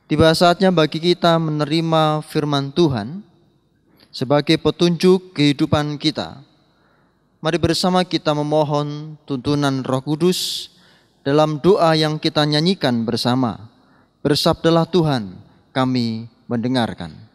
Tiba saatnya bagi kita menerima firman Tuhan sebagai petunjuk kehidupan kita. Mari bersama kita memohon tuntunan Roh Kudus dalam doa yang kita nyanyikan bersama. Bersabdalah Tuhan, kami mendengarkan.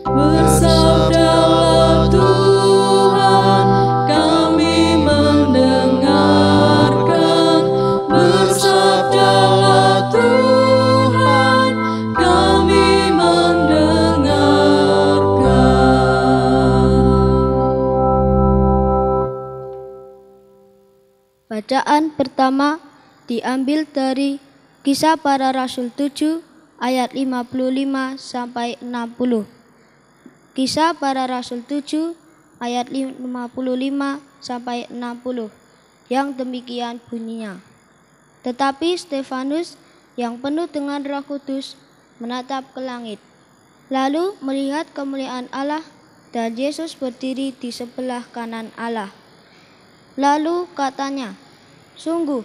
Bersabdalah Tuhan, kami mendengarkan. Bersabdalah Tuhan, kami mendengarkan. Bacaan pertama diambil dari Kisah Para Rasul 7 ayat 55 sampai 60. Kisah Para Rasul 7 ayat 55 sampai 60 yang demikian bunyinya. Tetapi Stefanus yang penuh dengan Roh Kudus menatap ke langit, lalu melihat kemuliaan Allah dan Yesus berdiri di sebelah kanan Allah. Lalu katanya, "Sungguh,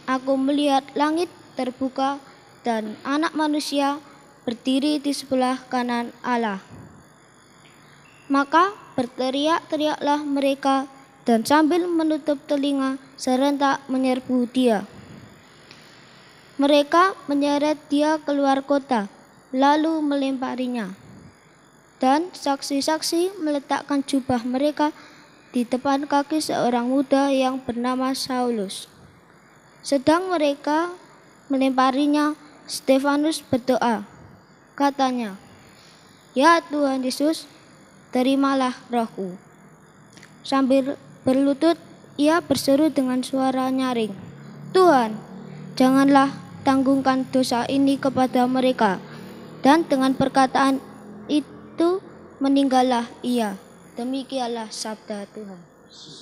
aku melihat langit terbuka dan Anak Manusia berdiri di sebelah kanan Allah." Maka berteriak-teriaklah mereka dan sambil menutup telinga serentak menyerbu dia. Mereka menyeret dia keluar kota, lalu melemparinya. Dan saksi-saksi meletakkan jubah mereka di depan kaki seorang muda yang bernama Saulus. Sedang mereka melemparinya, Stefanus berdoa. Katanya, "Ya Tuhan Yesus, terimalah rohku." Sambil berlutut, ia berseru dengan suara nyaring, "Tuhan, janganlah tanggungkan dosa ini kepada mereka." Dan dengan perkataan itu meninggallah ia. Demikianlah sabda Tuhan.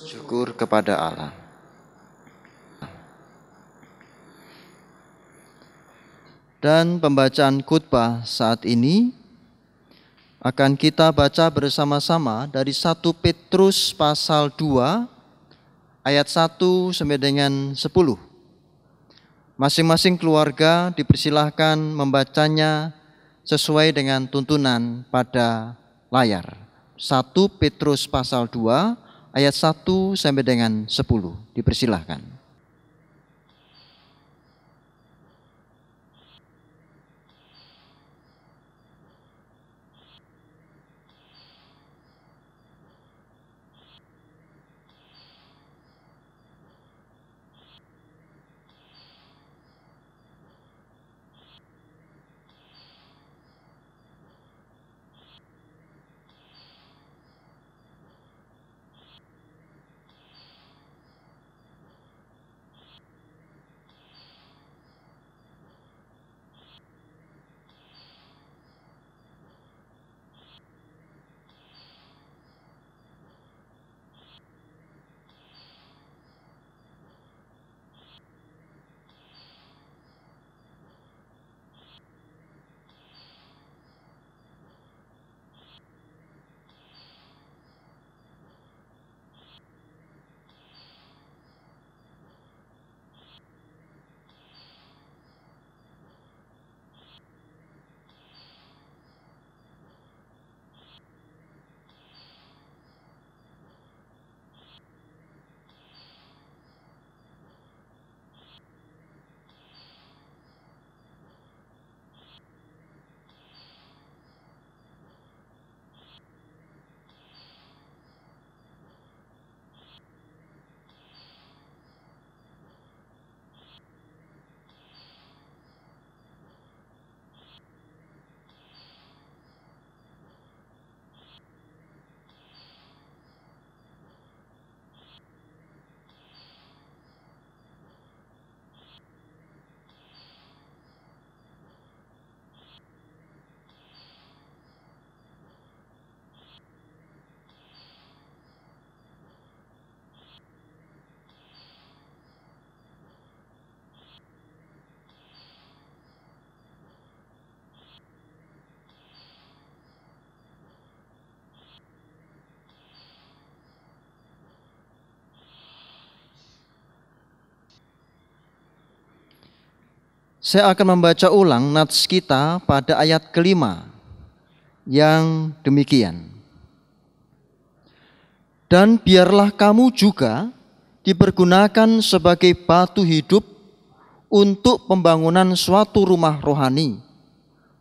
Syukur kepada Allah. Dan pembacaan khotbah saat ini akan kita baca bersama-sama dari 1 Petrus pasal 2 ayat 1 sampai dengan 10. Masing-masing keluarga dipersilahkan membacanya sesuai dengan tuntunan pada layar. 1 Petrus pasal 2 ayat 1 sampai dengan 10. Dipersilahkan. Saya akan membaca ulang nats kita pada ayat kelima yang demikian. Dan biarlah kamu juga dipergunakan sebagai batu hidup untuk pembangunan suatu rumah rohani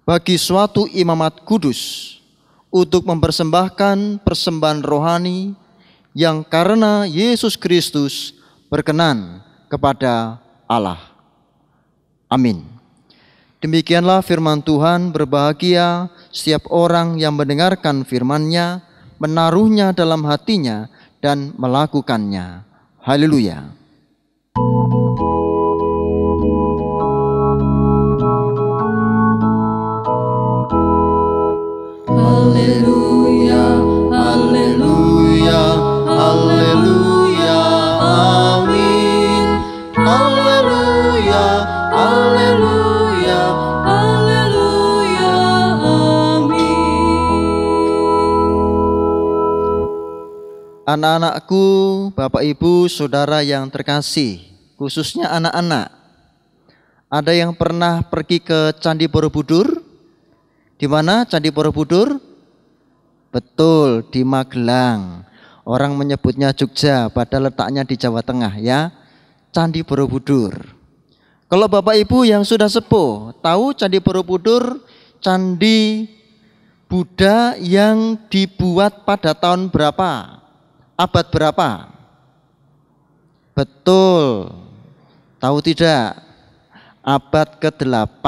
bagi suatu imamat kudus, untuk mempersembahkan persembahan rohani yang karena Yesus Kristus berkenan kepada Allah. Amin. Demikianlah firman Tuhan. Berbahagia setiap orang yang mendengarkan firman-Nya, menaruhnya dalam hatinya dan melakukannya. Haleluya. Haleluya, haleluya, haleluya, amin. Haleluya, haleluya, haleluya, amin. Anak-anakku, Bapak Ibu, Saudara yang terkasih, khususnya anak-anak, ada yang pernah pergi ke Candi Borobudur? Di mana Candi Borobudur? Betul, di Magelang. Orang menyebutnya Jogja, padahal letaknya di Jawa Tengah ya. Candi Borobudur. Kalau Bapak Ibu yang sudah sepuh, tahu Candi Borobudur, candi Buddha yang dibuat pada tahun berapa? Abad berapa? Betul. Tahu tidak? Abad ke-8.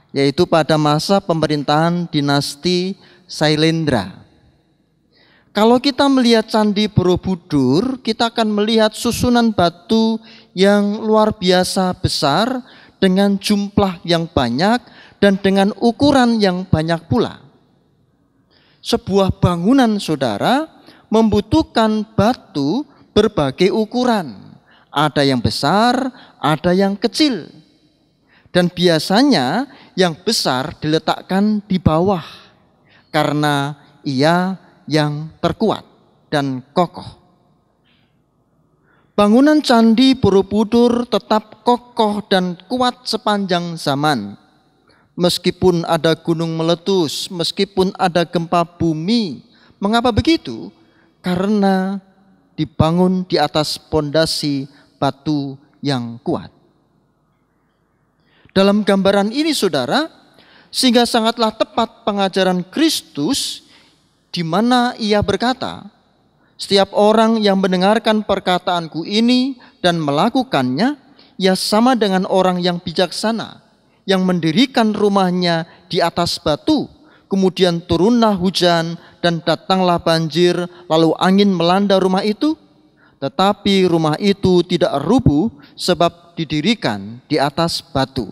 Yaitu pada masa pemerintahan dinasti Sailendra. Kalau kita melihat Candi Borobudur, kita akan melihat susunan batu yang luar biasa besar dengan jumlah yang banyak dan dengan ukuran yang banyak pula. Sebuah bangunan, saudara, membutuhkan batu berbagai ukuran. Ada yang besar, ada yang kecil. Dan biasanya yang besar diletakkan di bawah karena ia yang terkuat dan kokoh. Bangunan Candi Borobudur tetap kokoh dan kuat sepanjang zaman. Meskipun ada gunung meletus, meskipun ada gempa bumi. Mengapa begitu? Karena dibangun di atas pondasi batu yang kuat. Dalam gambaran ini, saudara, sehingga sangatlah tepat pengajaran Kristus di mana ia berkata, setiap orang yang mendengarkan perkataanku ini dan melakukannya, ia sama dengan orang yang bijaksana, yang mendirikan rumahnya di atas batu, kemudian turunlah hujan dan datanglah banjir, lalu angin melanda rumah itu, tetapi rumah itu tidak rubuh sebab didirikan di atas batu.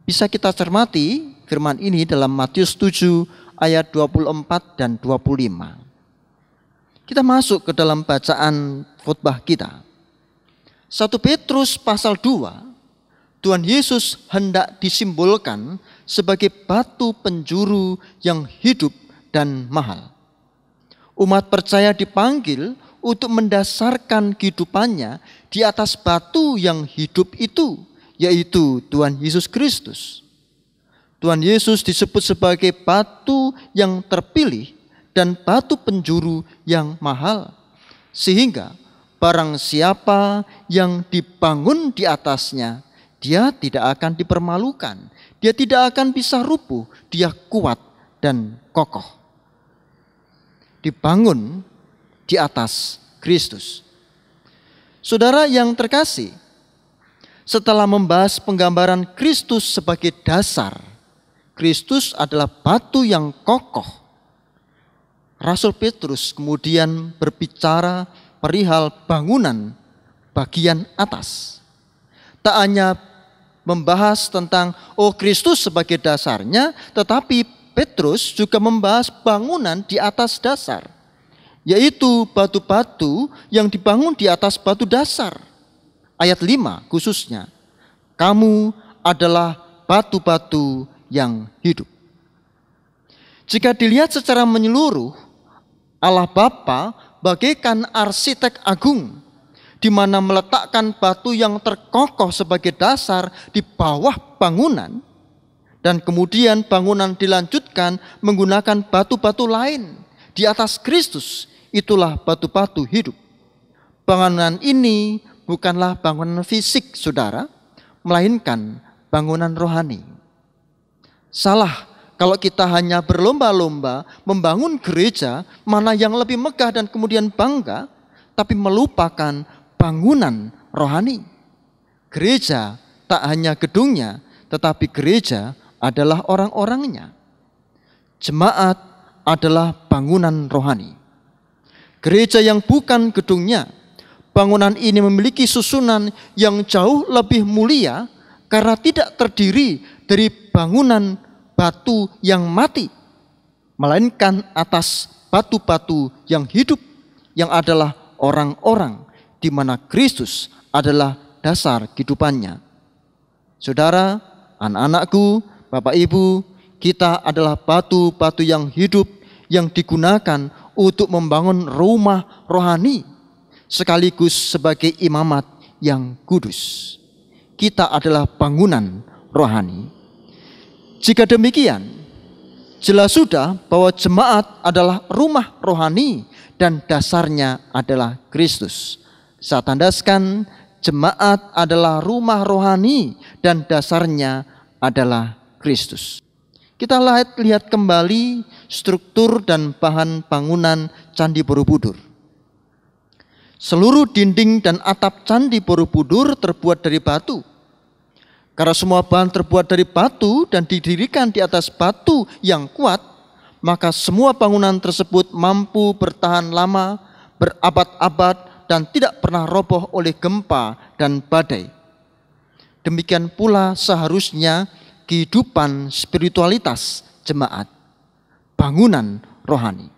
Bisa kita cermati firman ini dalam Matius 7 ayat 24 dan 25. Kita masuk ke dalam bacaan khotbah kita. 1 Petrus pasal 2, Tuhan Yesus hendak disimbolkan sebagai batu penjuru yang hidup dan mahal. Umat percaya dipanggil untuk mendasarkan kehidupannya di atas batu yang hidup itu, yaitu Tuhan Yesus Kristus. Tuhan Yesus disebut sebagai batu yang terpilih dan batu penjuru yang mahal. Sehingga barang siapa yang dibangun di atasnya, dia tidak akan dipermalukan. Dia tidak akan bisa rubuh, dia kuat dan kokoh. Dibangun di atas Kristus. Saudara yang terkasih, setelah membahas penggambaran Kristus sebagai dasar, Kristus adalah batu yang kokoh. Rasul Petrus kemudian berbicara perihal bangunan bagian atas. Tak hanya membahas tentang Kristus sebagai dasarnya, tetapi Petrus juga membahas bangunan di atas dasar, yaitu batu-batu yang dibangun di atas batu dasar. Ayat 5 khususnya, kamu adalah batu-batu yang hidup. Jika dilihat secara menyeluruh, Allah Bapa bagaikan arsitek agung. di mana meletakkan batu yang terkokoh sebagai dasar di bawah bangunan, dan kemudian bangunan dilanjutkan menggunakan batu-batu lain di atas Kristus. Itulah batu-batu hidup. Bangunan ini bukanlah bangunan fisik, saudara, melainkan bangunan rohani. Salah kalau kita hanya berlomba-lomba membangun gereja mana yang lebih megah dan kemudian bangga, tapi melupakan bangunan rohani. Gereja tak hanya gedungnya, tetapi gereja adalah orang-orangnya. Jemaat adalah bangunan rohani. Gereja yang bukan gedungnya, bangunan ini memiliki susunan yang jauh lebih mulia karena tidak terdiri dari bangunan batu yang mati, melainkan atas batu-batu yang hidup, yang adalah orang-orang di mana Kristus adalah dasar kehidupannya. Saudara, anak-anakku, Bapak Ibu, kita adalah batu-batu yang hidup yang digunakan untuk membangun rumah rohani sekaligus sebagai imamat yang kudus. Kita adalah bangunan rohani. Jika demikian, jelas sudah bahwa jemaat adalah rumah rohani dan dasarnya adalah Kristus. Saya tandaskan, jemaat adalah rumah rohani dan dasarnya adalah Kristus. Kita lihat kembali struktur dan bahan bangunan Candi Borobudur. Seluruh dinding dan atap Candi Borobudur terbuat dari batu. Karena semua bahan terbuat dari batu dan didirikan di atas batu yang kuat, maka semua bangunan tersebut mampu bertahan lama, berabad-abad, dan tidak pernah roboh oleh gempa dan badai. Demikian pula seharusnya kehidupan spiritualitas jemaat, bangunan rohani.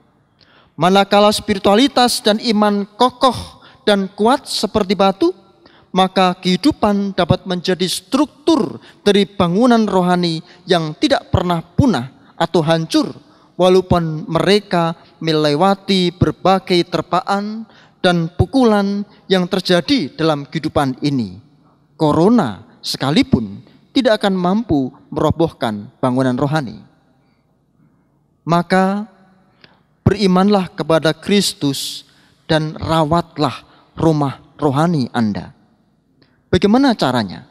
Manakala spiritualitas dan iman kokoh dan kuat seperti batu, maka kehidupan dapat menjadi struktur dari bangunan rohani yang tidak pernah punah atau hancur, walaupun mereka melewati berbagai terpaan dan pukulan yang terjadi dalam kehidupan ini. Corona sekalipun tidak akan mampu merobohkan bangunan rohani. Maka berimanlah kepada Kristus dan rawatlah rumah rohani Anda. Bagaimana caranya?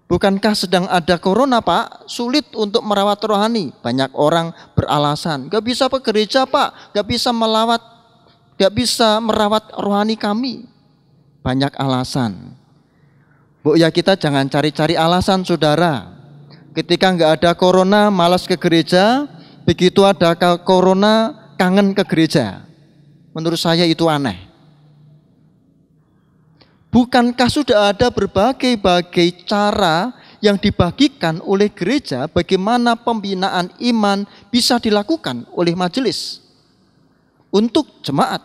Bukankah sedang ada corona, Pak? Sulit untuk merawat rohani. Banyak orang beralasan, gak bisa ke gereja, Pak, gak bisa merawat rohani kami. Banyak alasan. Bu, ya kita jangan cari-cari alasan, saudara. Ketika gak ada corona, malas ke gereja. Begitu ada corona, kangen ke gereja. Menurut saya itu aneh. Bukankah sudah ada berbagai-bagai cara yang dibagikan oleh gereja bagaimana pembinaan iman bisa dilakukan oleh majelis untuk jemaat?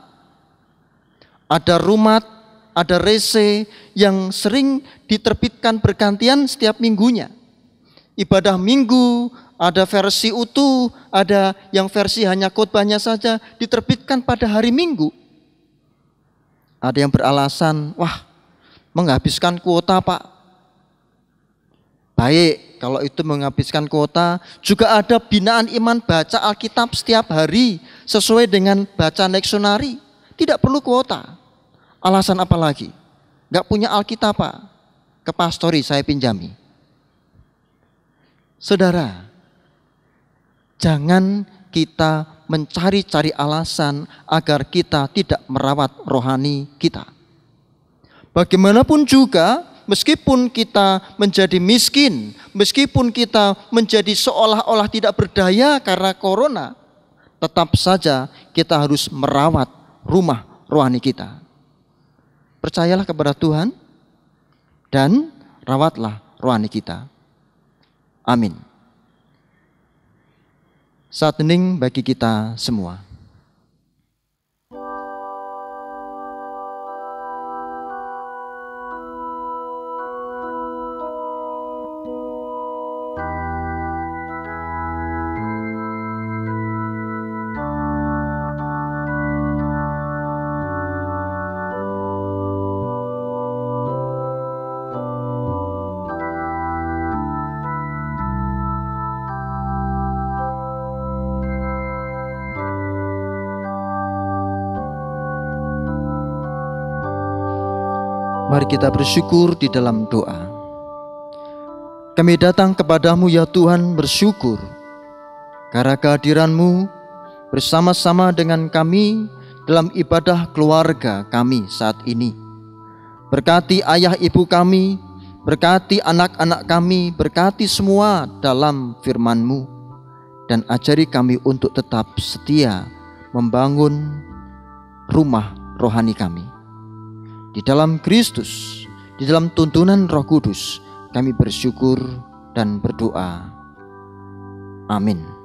Ada rumat, ada rese yang sering diterbitkan bergantian setiap minggunya. Ibadah minggu, ada versi utuh, ada yang versi hanya khotbahnya saja diterbitkan pada hari Minggu. Ada yang beralasan, wah, menghabiskan kuota, Pak. Baik, kalau itu menghabiskan kuota, juga ada binaan iman baca Alkitab setiap hari sesuai dengan baca leksionari. Tidak perlu kuota. Alasan apa lagi? Gak punya Alkitab, Pak. Ke pastori saya pinjami. Saudara, jangan kita mencari-cari alasan agar kita tidak merawat rohani kita. Bagaimanapun juga, meskipun kita menjadi miskin, meskipun kita menjadi seolah-olah tidak berdaya karena corona, tetap saja kita harus merawat rumah rohani kita. Percayalah kepada Tuhan dan rawatlah rohani kita. Amin. Saat hening bagi kita semua. Mari kita bersyukur di dalam doa. Kami datang kepadamu ya Tuhan bersyukur karena kehadiran-Mu bersama-sama dengan kami dalam ibadah keluarga kami saat ini. Berkati ayah ibu kami, berkati anak-anak kami, berkati semua dalam firman-Mu, dan ajari kami untuk tetap setia membangun rumah rohani kami. Di dalam Kristus, di dalam tuntunan Roh Kudus, kami bersyukur dan berdoa. Amin.